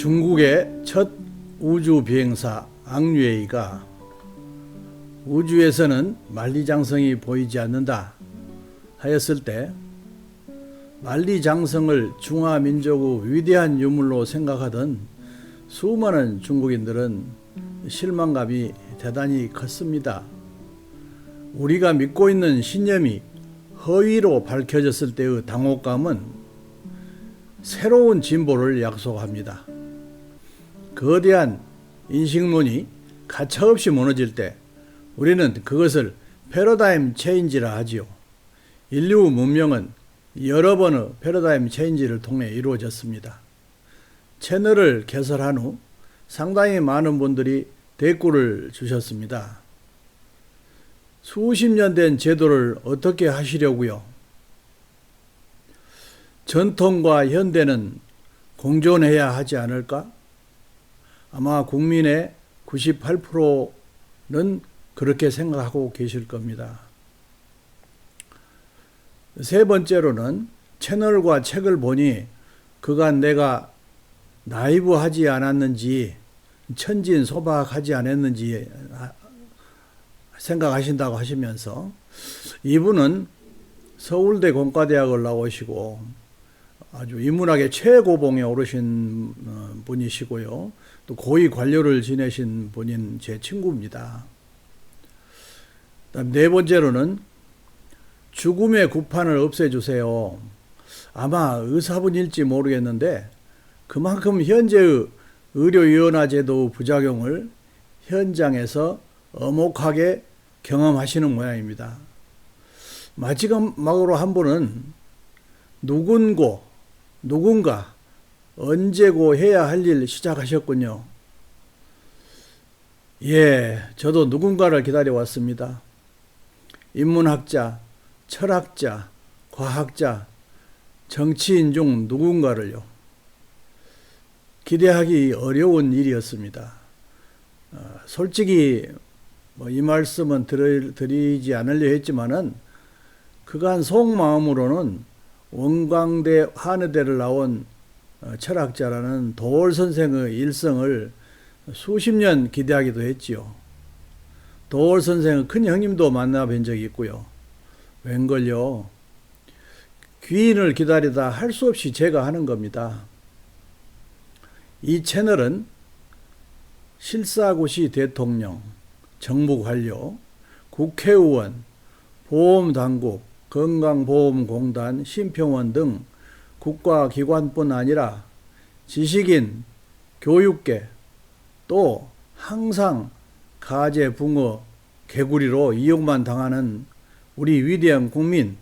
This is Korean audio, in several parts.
중국의 첫 우주 비행사 앙류에이가 우주에서는 만리장성이 보이지 않는다 하였을 때 만리장성을 중화민족의 위대한 유물로 생각하던 수많은 중국인들은 실망감이 대단히 컸습니다. 우리가 믿고 있는 신념이 허위로 밝혀졌을 때의 당혹감은 새로운 진보를 약속합니다. 거대한 인식론이 가차없이 무너질 때 우리는 그것을 패러다임 체인지라 하지요. 인류 문명은 여러 번의 패러다임 체인지를 통해 이루어졌습니다. 채널을 개설한 후 상당히 많은 분들이 댓글을 주셨습니다. 수십 년 된 제도를 어떻게 하시려고요? 전통과 현대는 공존해야 하지 않을까? 아마 국민의 98%는 그렇게 생각하고 계실 겁니다. 세 번째로는 채널과 책을 보니 그간 내가 나이브하지 않았는지 천진소박하지 않았는지 생각하신다고 하시면서 이분은 서울대 공과대학을 나오시고 아주 인문학의 최고봉에 오르신 분이시고요. 또 고위 관료를 지내신 분인 제 친구입니다. 그다음 네 번째로는 죽음의 구판을 없애주세요. 아마 의사분일지 모르겠는데 그만큼 현재의 의료위원화 제도 부작용을 현장에서 엄혹하게 경험하시는 모양입니다. 마지막으로 한 분은 누군가 언제고 해야 할 일 시작하셨군요. 예, 저도 누군가를 기다려왔습니다. 인문학자, 철학자, 과학자, 정치인 중 누군가를요. 기대하기 어려운 일이었습니다. 솔직히 이 말씀은 드리지 않으려 했지만은 그간 속마음으로는 원광대 한의대를 나온 철학자라는 도올 선생의 일성을 수십 년 기대하기도 했지요. 도올 선생의 큰 형님도 만나뵌 적이 있고요. 웬걸요. 귀인을 기다리다 할 수 없이 제가 하는 겁니다. 이 채널은 실사고시 대통령, 정부관료, 국회의원, 보험당국, 건강보험공단, 심평원 등 국가기관뿐 아니라 지식인, 교육계, 또 항상 가재, 붕어, 개구리로 이용만 당하는 우리 위대한 국민,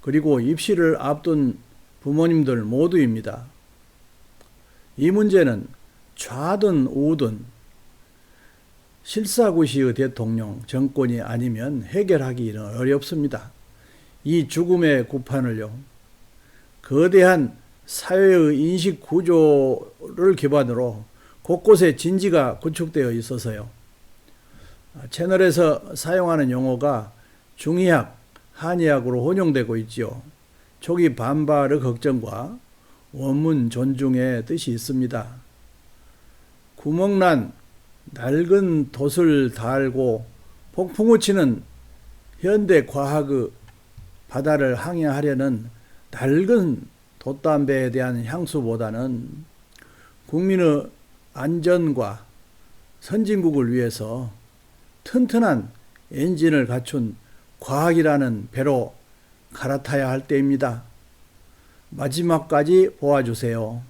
그리고 입시를 앞둔 부모님들 모두입니다. 이 문제는 좌든 우든 실사구시의 대통령, 정권이 아니면 해결하기는 어렵습니다. 이 죽음의 구판을요, 거대한 사회의 인식 구조를 기반으로 곳곳에 진지가 구축되어 있어서요. 채널에서 사용하는 용어가 중의학, 한의학으로 혼용되고 있지요. 초기 반발의 걱정과 원문 존중의 뜻이 있습니다. 구멍난 낡은 돛을 달고 폭풍우 치는 현대 과학의 바다를 항해하려는 낡은 돛담배에 대한 향수보다는 국민의 안전과 선진국을 위해서 튼튼한 엔진을 갖춘 과학이라는 배로 갈아타야 할 때입니다. 마지막까지 보아주세요.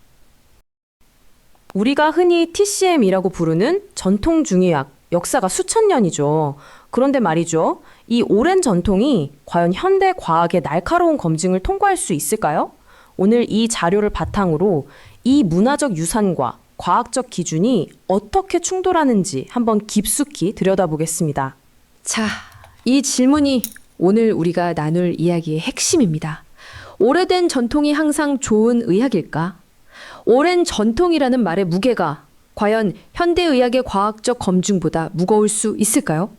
우리가 흔히 TCM이라고 부르는 전통중의학, 역사가 수천 년이죠. 그런데 말이죠. 이 오랜 전통이 과연 현대 과학의 날카로운 검증을 통과할 수 있을까요? 오늘 이 자료를 바탕으로 이 문화적 유산과 과학적 기준이 어떻게 충돌하는지 한번 깊숙이 들여다보겠습니다. 자, 이 질문이 오늘 우리가 나눌 이야기의 핵심입니다. 오래된 전통이 항상 좋은 의학일까? 오랜 전통이라는 말의 무게가 과연 현대의학의 과학적 검증보다 무거울 수 있을까요?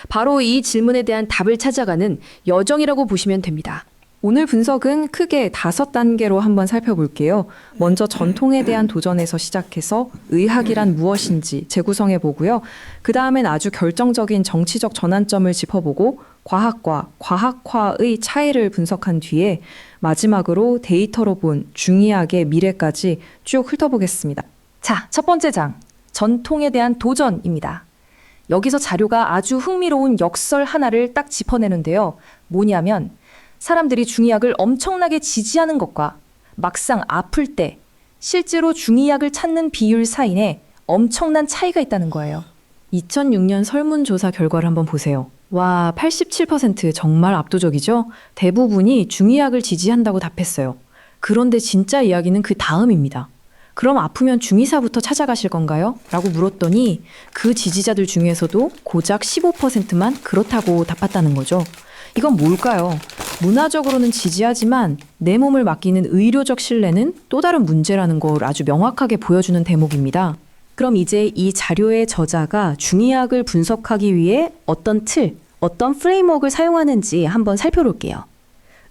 바로 이 질문에 대한 답을 찾아가는 여정이라고 보시면 됩니다. 오늘 분석은 크게 5단계로 한번 살펴볼게요. 먼저 전통에 대한 도전에서 시작해서 의학이란 무엇인지 재구성해 보고요. 그 다음엔 아주 결정적인 정치적 전환점을 짚어보고 과학과 과학화의 차이를 분석한 뒤에 마지막으로 데이터로 본 중의학의 미래까지 쭉 훑어보겠습니다. 자, 첫 번째 장, 전통에 대한 도전입니다. 여기서 자료가 아주 흥미로운 역설 하나를 딱 짚어내는데요. 뭐냐면 사람들이 중의학을 엄청나게 지지하는 것과 막상 아플 때 실제로 중의학을 찾는 비율 사이에 엄청난 차이가 있다는 거예요. 2006년 설문조사 결과를 한번 보세요. 와, 87% 정말 압도적이죠? 대부분이 중의학을 지지한다고 답했어요. 그런데 진짜 이야기는 그 다음입니다. 그럼 아프면 중의사부터 찾아가실 건가요? 라고 물었더니 그 지지자들 중에서도 고작 15%만 그렇다고 답했다는 거죠. 이건 뭘까요? 문화적으로는 지지하지만 내 몸을 맡기는 의료적 신뢰는 또 다른 문제라는 걸 아주 명확하게 보여주는 대목입니다. 그럼 이제 이 자료의 저자가 중의학을 분석하기 위해 어떤 틀, 어떤 프레임워크를 사용하는지 한번 살펴볼게요.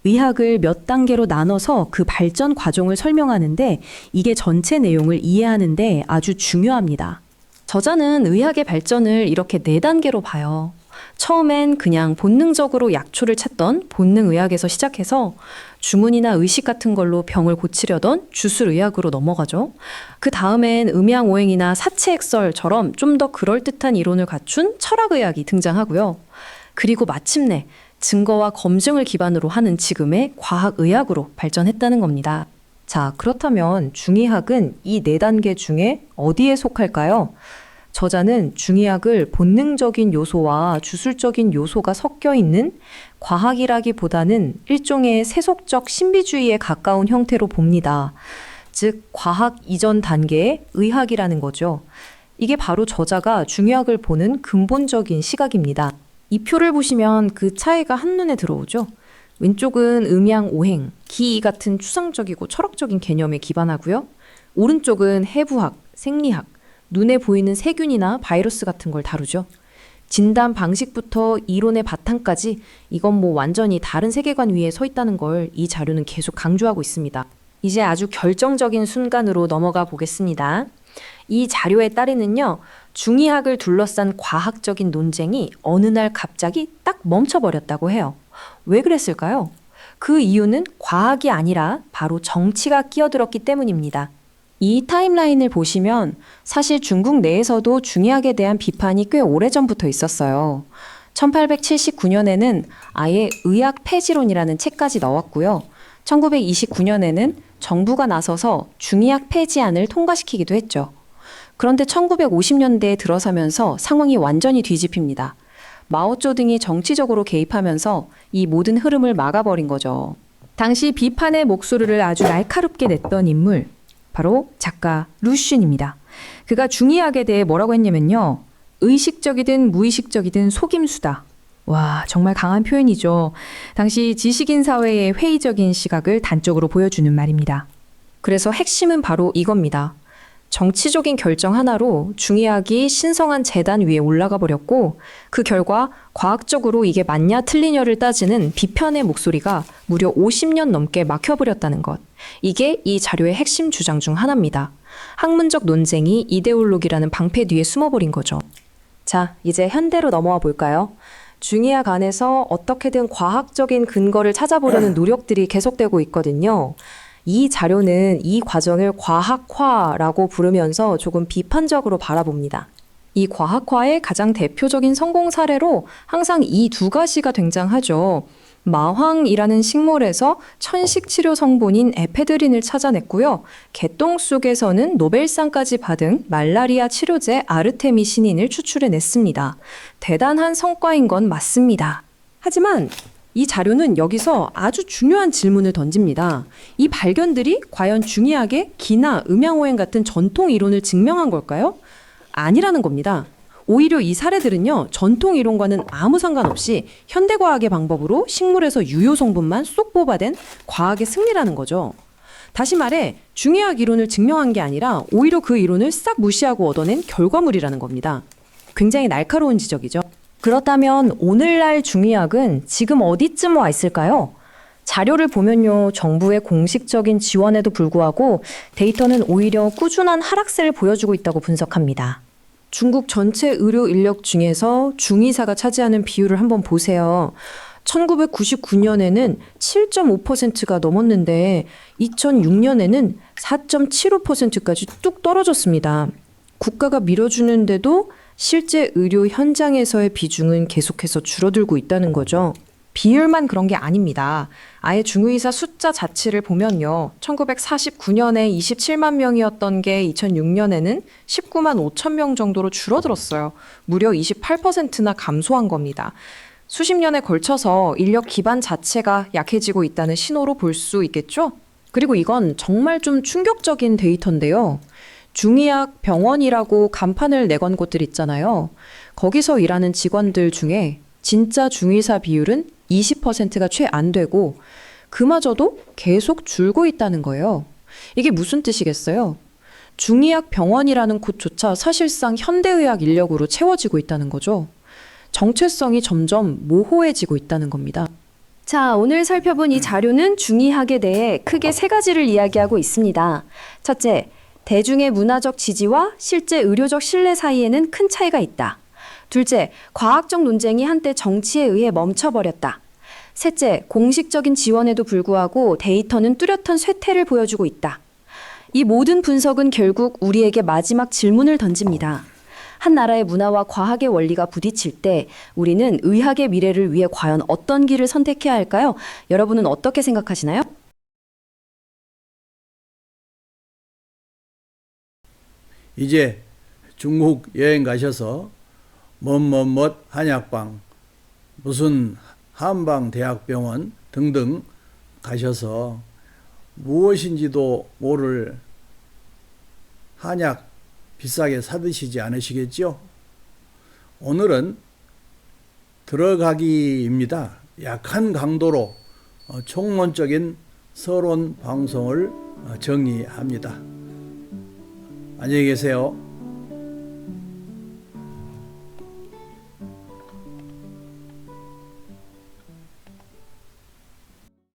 의학을 몇 단계로 나눠서 그 발전 과정을 설명하는데 이게 전체 내용을 이해하는데 아주 중요합니다. 저자는 의학의 발전을 이렇게 4단계로 봐요. 처음엔 그냥 본능적으로 약초를 찾던 본능의학에서 시작해서 주문이나 의식 같은 걸로 병을 고치려던 주술의학으로 넘어가죠. 그 다음엔 음양오행이나 사체액설처럼 좀 더 그럴듯한 이론을 갖춘 철학의학이 등장하고요. 그리고 마침내 증거와 검증을 기반으로 하는 지금의 과학의학으로 발전했다는 겁니다. 자, 그렇다면 중의학은 이 4단계 중에 어디에 속할까요? 저자는 중의학을 본능적인 요소와 주술적인 요소가 섞여 있는 과학이라기보다는 일종의 세속적 신비주의에 가까운 형태로 봅니다. 즉, 과학 이전 단계의 의학이라는 거죠. 이게 바로 저자가 중의학을 보는 근본적인 시각입니다. 이 표를 보시면 그 차이가 한눈에 들어오죠. 왼쪽은 음양, 오행, 기 같은 추상적이고 철학적인 개념에 기반하고요. 오른쪽은 해부학, 생리학, 눈에 보이는 세균이나 바이러스 같은 걸 다루죠. 진단 방식부터 이론의 바탕까지 이건 뭐 완전히 다른 세계관 위에 서 있다는 걸 이 자료는 계속 강조하고 있습니다. 이제 아주 결정적인 순간으로 넘어가 보겠습니다. 이 자료에 따르면요, 중의학을 둘러싼 과학적인 논쟁이 어느 날 갑자기 딱 멈춰버렸다고 해요. 왜 그랬을까요? 그 이유는 과학이 아니라 바로 정치가 끼어들었기 때문입니다. 이 타임라인을 보시면 사실 중국 내에서도 중의학에 대한 비판이 꽤 오래전부터 있었어요. 1879년에는 아예 의학 폐지론이라는 책까지 넣었고요. 1929년에는 정부가 나서서 중의학 폐지안을 통과시키기도 했죠. 그런데 1950년대에 들어서면서 상황이 완전히 뒤집힙니다. 마오쩌둥이 정치적으로 개입하면서 이 모든 흐름을 막아버린 거죠. 당시 비판의 목소리를 아주 날카롭게 냈던 인물, 바로 작가 루슌입니다. 그가 중의학에 대해 뭐라고 했냐면요. 의식적이든 무의식적이든 속임수다. 와, 정말 강한 표현이죠. 당시 지식인 사회의 회의적인 시각을 단적으로 보여주는 말입니다. 그래서 핵심은 바로 이겁니다. 정치적인 결정 하나로 중의학이 신성한 재단 위에 올라가 버렸고 그 결과 과학적으로 이게 맞냐 틀리냐를 따지는 비판의 목소리가 무려 50년 넘게 막혀버렸다는 것. 이게 이 자료의 핵심 주장 중 하나입니다. 학문적 논쟁이 이데올로기라는 방패 뒤에 숨어버린 거죠. 자, 이제 현대로 넘어와 볼까요? 중의학 안에서 어떻게든 과학적인 근거를 찾아보려는 노력들이 계속되고 있거든요. 이 자료는 이 과정을 과학화라고 부르면서 조금 비판적으로 바라봅니다. 이 과학화의 가장 대표적인 성공 사례로 항상 이 2가지가 등장하죠. 마황이라는 식물에서 천식 치료 성분인 에페드린을 찾아냈고요. 개똥 속에서는 노벨상까지 받은 말라리아 치료제 아르테미신인을 추출해냈습니다. 대단한 성과인 건 맞습니다. 하지만 이 자료는 여기서 아주 중요한 질문을 던집니다. 이 발견들이 과연 중의학의 기나 음양오행 같은 전통 이론을 증명한 걸까요? 아니라는 겁니다. 오히려 이 사례들은요, 전통 이론과는 아무 상관없이 현대과학의 방법으로 식물에서 유효 성분만 쏙 뽑아낸 과학의 승리라는 거죠. 다시 말해 중의학 이론을 증명한 게 아니라 오히려 그 이론을 싹 무시하고 얻어낸 결과물이라는 겁니다. 굉장히 날카로운 지적이죠. 그렇다면 오늘날 중의학은 지금 어디쯤 와 있을까요? 자료를 보면요, 정부의 공식적인 지원에도 불구하고 데이터는 오히려 꾸준한 하락세를 보여주고 있다고 분석합니다. 중국 전체 의료 인력 중에서 중의사가 차지하는 비율을 한번 보세요. 1999년에는 7.5%가 넘었는데 2006년에는 4.75%까지 뚝 떨어졌습니다. 국가가 밀어주는데도 실제 의료 현장에서의 비중은 계속해서 줄어들고 있다는 거죠. 비율만 그런 게 아닙니다. 아예 중의사 숫자 자체를 보면요. 1949년에 27만 명이었던 게 2006년에는 19만 5천 명 정도로 줄어들었어요. 무려 28%나 감소한 겁니다. 수십 년에 걸쳐서 인력 기반 자체가 약해지고 있다는 신호로 볼 수 있겠죠? 그리고 이건 정말 좀 충격적인 데이터인데요. 중의학 병원이라고 간판을 내건 곳들 있잖아요. 거기서 일하는 직원들 중에 진짜 중의사 비율은 20%가 채 안 되고 그마저도 계속 줄고 있다는 거예요. 이게 무슨 뜻이겠어요? 중의학 병원이라는 곳조차 사실상 현대의학 인력으로 채워지고 있다는 거죠. 정체성이 점점 모호해지고 있다는 겁니다. 자, 오늘 살펴본 이 자료는 중의학에 대해 크게 세 가지를 이야기하고 있습니다. 첫째, 대중의 문화적 지지와 실제 의료적 신뢰 사이에는 큰 차이가 있다. 둘째, 과학적 논쟁이 한때 정치에 의해 멈춰버렸다. 셋째, 공식적인 지원에도 불구하고 데이터는 뚜렷한 쇠퇴를 보여주고 있다. 이 모든 분석은 결국 우리에게 마지막 질문을 던집니다. 한 나라의 문화와 과학의 원리가 부딪힐 때 우리는 의학의 미래를 위해 과연 어떤 길을 선택해야 할까요? 여러분은 어떻게 생각하시나요? 이제 중국 여행 가셔서 뭐뭐뭐 한약방, 무슨 한방대학병원 등등 가셔서 무엇인지도 모를 한약 비싸게 사드시지 않으시겠죠? 오늘은 들어가기입니다. 약한 강도로 총론적인 서론 방송을 정리합니다. 안녕히 계세요.